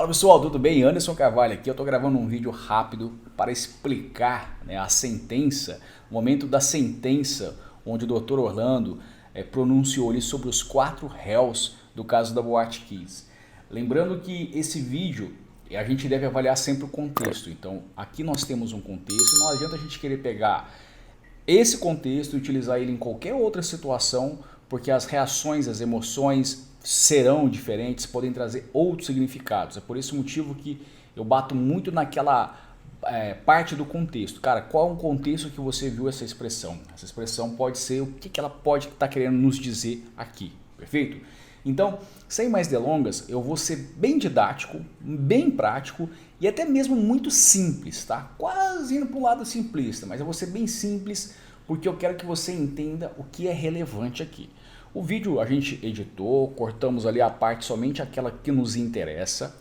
Fala pessoal, tudo bem? Anderson Carvalho aqui. Eu estou gravando um vídeo rápido para explicar, a sentença, o momento da sentença onde o Dr. Orlando pronunciou ali sobre os 4 réus do caso da Boate Kiss. Lembrando que esse vídeo a gente deve avaliar sempre o contexto. Então aqui nós temos um contexto, não adianta a gente querer pegar esse contexto e utilizar ele em qualquer outra situação, porque as reações, as emoções serão diferentes, podem trazer outros significados. É por esse motivo que eu bato muito naquela parte do contexto. Cara, qual é o contexto que você viu essa expressão? Essa expressão pode ser o que ela pode estar querendo nos dizer aqui, perfeito? Então, sem mais delongas, eu vou ser bem didático, bem prático e até mesmo muito simples, tá? Quase indo para um lado simplista, mas eu vou ser bem simples porque eu quero que você entenda o que é relevante aqui. O vídeo a gente editou, cortamos ali a parte, somente aquela que nos interessa,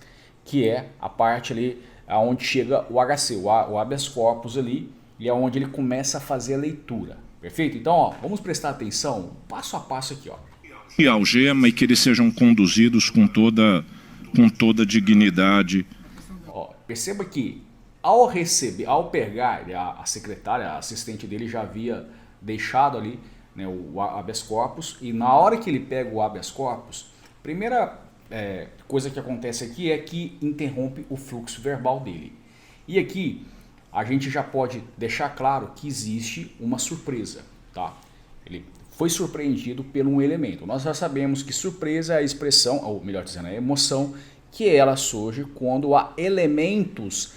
que é a parte ali onde chega o HC, o habeas corpus ali, e é onde ele começa a fazer a leitura, perfeito? Então, ó, vamos prestar atenção, passo a passo aqui, ó. E algema e que eles sejam conduzidos com toda dignidade. Ó, perceba que ao pegar, a secretária, a assistente dele já havia deixado ali, né, o habeas corpus, e na hora que ele pega o habeas corpus, primeira coisa que acontece aqui é que interrompe o fluxo verbal dele. E aqui a gente já pode deixar claro que existe uma surpresa, tá? Ele foi surpreendido por um elemento. Nós já sabemos que surpresa é a expressão, ou melhor dizendo, a emoção, que ela surge quando há elementos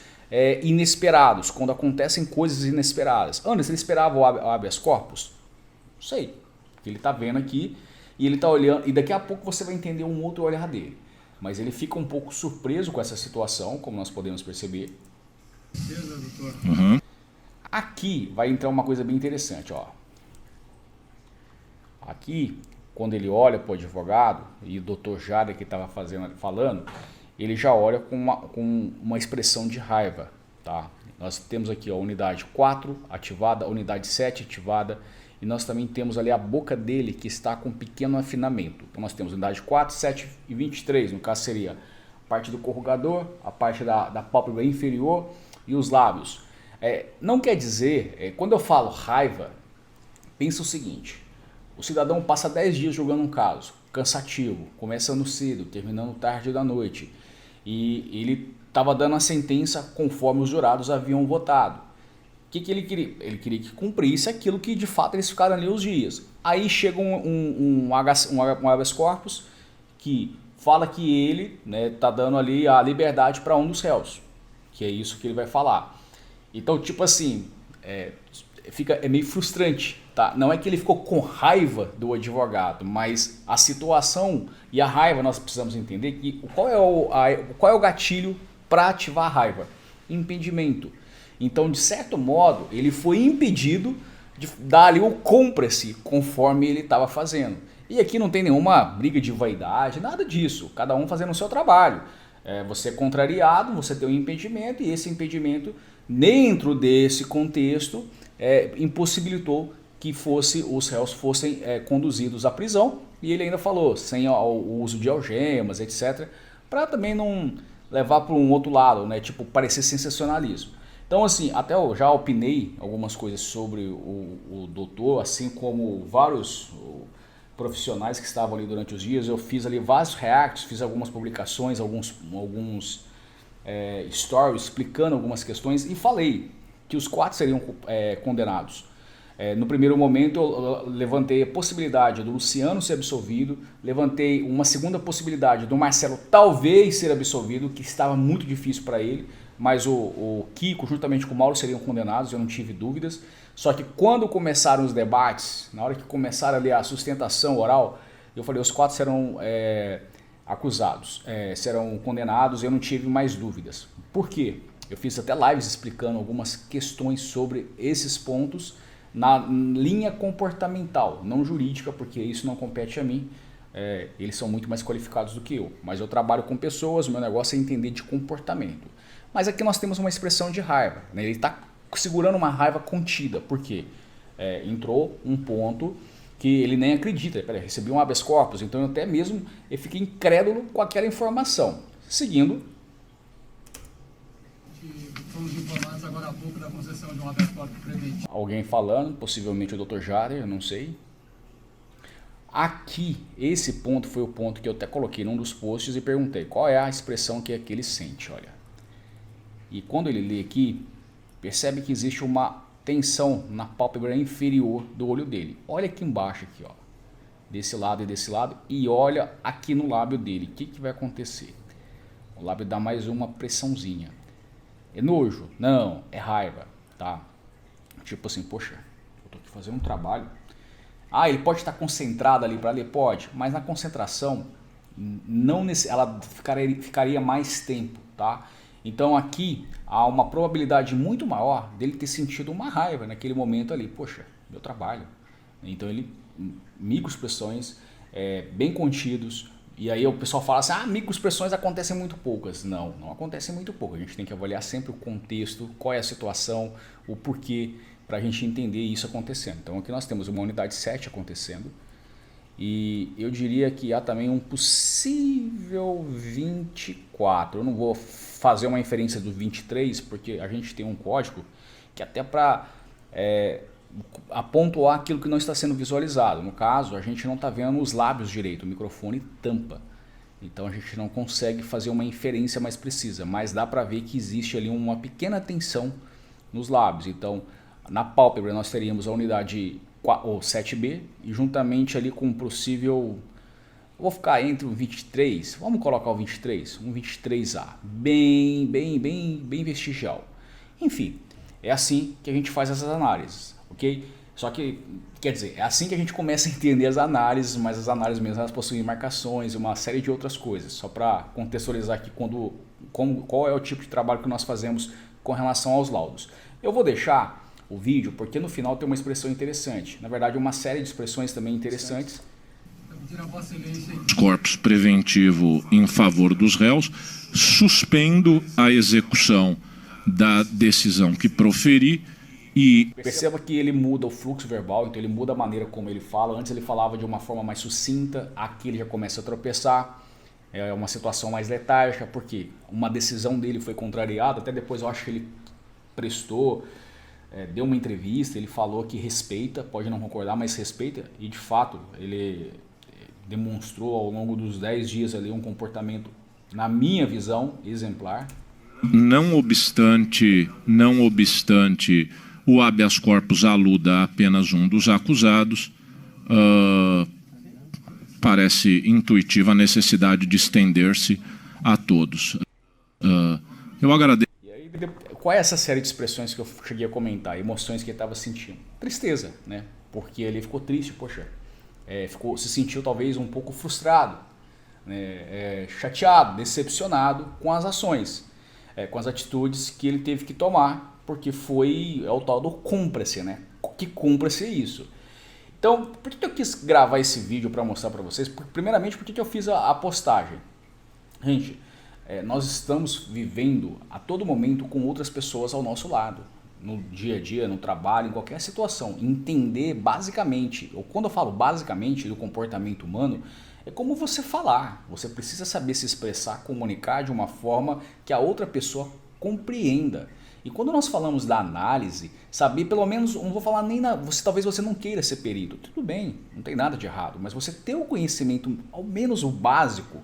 inesperados, quando acontecem coisas inesperadas. Anderson, ele esperava o habeas corpus? Não sei, ele está vendo aqui e ele está olhando, e daqui a pouco você vai entender um outro olhar dele. Mas ele fica um pouco surpreso com essa situação, como nós podemos perceber. Uhum. Aqui vai entrar uma coisa bem interessante, ó. Aqui, quando ele olha para o advogado, e o doutor Jada que estava falando, ele já olha com uma expressão de raiva, tá? Nós temos aqui a unidade 4 ativada, a unidade 7 ativada, e nós também temos ali a boca dele que está com um pequeno afinamento. Então nós temos a unidade 4, 7 e 23, no caso seria a parte do corrugador, a parte da pálpebra inferior e os lábios. Não quer dizer, quando eu falo raiva, pensa o seguinte: o cidadão passa 10 dias julgando um caso, cansativo, começando cedo, terminando tarde da noite, e ele estava dando a sentença conforme os jurados haviam votado. O que ele queria? Ele queria que cumprisse aquilo que de fato eles ficaram ali os dias. Aí chega um habeas corpus que fala que ele tá dando ali a liberdade para um dos réus, que é isso que ele vai falar. Então, tipo assim, é meio frustrante, tá? Não é que ele ficou com raiva do advogado, mas a situação e a raiva nós precisamos entender que qual é o gatilho para ativar a raiva? Impedimento. Então, de certo modo, ele foi impedido de dar ali o cúmplice conforme ele estava fazendo. E aqui não tem nenhuma briga de vaidade, nada disso. Cada um fazendo o seu trabalho. Você é contrariado, você tem um impedimento, e esse impedimento, dentro desse contexto, impossibilitou que os réus fossem conduzidos à prisão. E ele ainda falou, sem o uso de algemas, etc., para também não levar para um outro lado, né, tipo, parecer sensacionalismo. Então, assim, até eu já opinei algumas coisas sobre o doutor, assim como vários profissionais que estavam ali durante os dias. Eu fiz ali vários reacts, fiz algumas publicações, alguns stories explicando algumas questões e falei que os 4 seriam condenados. No primeiro momento eu levantei a possibilidade do Luciano ser absolvido, levantei uma segunda possibilidade do Marcelo talvez ser absolvido, que estava muito difícil para ele, mas o Kiko juntamente com o Mauro seriam condenados, eu não tive dúvidas. Só que quando começaram os debates, na hora que começaram ali a sustentação oral, eu falei, os 4 serão acusados, serão condenados, eu não tive mais dúvidas. Por quê? Eu fiz até lives explicando algumas questões sobre esses pontos na linha comportamental, não jurídica, porque isso não compete a mim. Eles são muito mais qualificados do que eu, mas eu trabalho com pessoas, o meu negócio é entender de comportamento. Mas aqui nós temos uma expressão de raiva, né? Ele está segurando uma raiva contida, porque entrou um ponto que ele nem acredita. Peraí, recebi um habeas corpus, então eu até mesmo fiquei incrédulo com aquela informação. Seguindo, Fomos informados agora há pouco da concessão de um habeas corpus preventivo. Alguém falando, possivelmente o Dr. Jader, eu não sei. Aqui, esse ponto foi o ponto que eu até coloquei num dos posts e perguntei qual é a expressão que ele sente, olha. E quando ele lê aqui, percebe que existe uma tensão na pálpebra inferior do olho dele. Olha aqui embaixo, aqui, ó, desse lado e desse lado, e olha aqui no lábio dele. O que vai acontecer? O lábio dá mais uma pressãozinha. É nojo? Não, é raiva, tá? Tipo assim, poxa, eu tô aqui fazendo um trabalho. Ah, ele pode estar concentrado ali para ler? Pode, mas na concentração não ela ficaria mais tempo, tá? Então aqui há uma probabilidade muito maior dele ter sentido uma raiva naquele momento ali. Poxa, meu trabalho. Então ele, microexpressões bem contidos. E aí o pessoal fala assim, microexpressões acontecem muito poucas. Não, não acontecem muito poucas. A gente tem que avaliar sempre o contexto, qual é a situação, o porquê, para a gente entender isso acontecendo. Então aqui nós temos uma unidade 7 acontecendo. E eu diria que há também um possível 24. Eu não vou fazer uma inferência do 23, porque a gente tem um código que até para apontar aquilo que não está sendo visualizado. No caso, a gente não está vendo os lábios direito, o microfone tampa. Então a gente não consegue fazer uma inferência mais precisa, mas dá para ver que existe ali uma pequena tensão nos lábios. Então, na pálpebra nós teríamos a unidade 7B e juntamente ali com um possível, vou ficar entre o 23, vamos colocar o 23, um 23A, bem vestigial. Enfim, é assim que a gente faz essas análises, ok? Só que, quer dizer, é assim que a gente começa a entender as análises, mas as análises mesmo elas possuem marcações e uma série de outras coisas, só para contextualizar aqui qual é o tipo de trabalho que nós fazemos com relação aos laudos. Eu vou deixar o vídeo porque no final tem uma expressão interessante, na verdade uma série de expressões também interessantes. Corpus preventivo em favor dos réus, suspendo a execução da decisão que proferi. E perceba que ele muda o fluxo verbal, então ele muda a maneira como ele fala. Antes ele falava de uma forma mais sucinta, aqui ele já começa a tropeçar. É uma situação mais letárgica, porque uma decisão dele foi contrariada. Até depois eu acho que ele prestou, deu uma entrevista, ele falou que respeita, pode não concordar, mas respeita. E de fato ele demonstrou ao longo dos 10 dias ali um comportamento, na minha visão, exemplar. Não obstante o habeas corpus aluda a apenas um dos acusados, parece intuitiva a necessidade de estender-se a todos. Eu agradeço. E aí, qual é essa série de expressões que eu cheguei a comentar? Emoções que ele estava sentindo? Tristeza, né? Porque ele ficou triste, poxa, se sentiu talvez um pouco frustrado, né? Chateado, decepcionado com as ações, com as atitudes que ele teve que tomar. Porque é o tal do cumpra-se, né? Que cumpra-se isso. Então, por que eu quis gravar esse vídeo para mostrar para vocês? Primeiramente, por que eu fiz a postagem? Gente, nós estamos vivendo a todo momento com outras pessoas ao nosso lado. No dia a dia, no trabalho, em qualquer situação. Entender basicamente, ou quando eu falo basicamente do comportamento humano, é como você falar. Você precisa saber se expressar, comunicar de uma forma que a outra pessoa compreenda. E quando nós falamos da análise, saber pelo menos, não vou falar nem talvez você não queira ser perito, tudo bem, não tem nada de errado, mas você ter o conhecimento, ao menos o básico,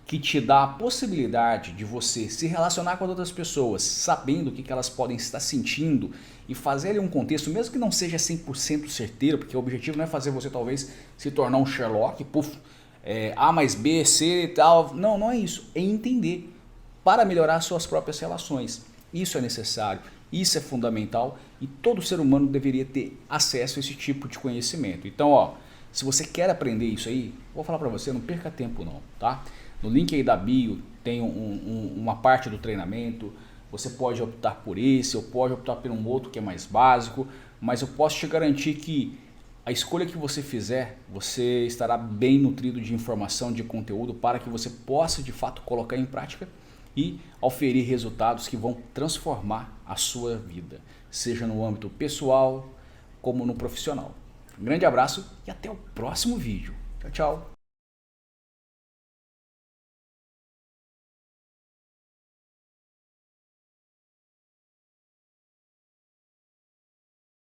que te dá a possibilidade de você se relacionar com as outras pessoas, sabendo o que elas podem estar sentindo e fazer ali um contexto, mesmo que não seja 100% certeiro, porque o objetivo não é fazer você talvez se tornar um Sherlock, A mais B, C e tal, não é isso, é entender para melhorar suas próprias relações. Isso é necessário, isso é fundamental e todo ser humano deveria ter acesso a esse tipo de conhecimento. Então, se você quer aprender isso aí, vou falar para você, não perca tempo não, tá? No link aí da bio tem uma parte do treinamento, você pode optar por esse, ou pode optar por um outro que é mais básico, mas eu posso te garantir que a escolha que você fizer, você estará bem nutrido de informação, de conteúdo, para que você possa de fato colocar em prática e oferir resultados que vão transformar a sua vida, seja no âmbito pessoal como no profissional. Um grande abraço e até o próximo vídeo. Tchau, tchau.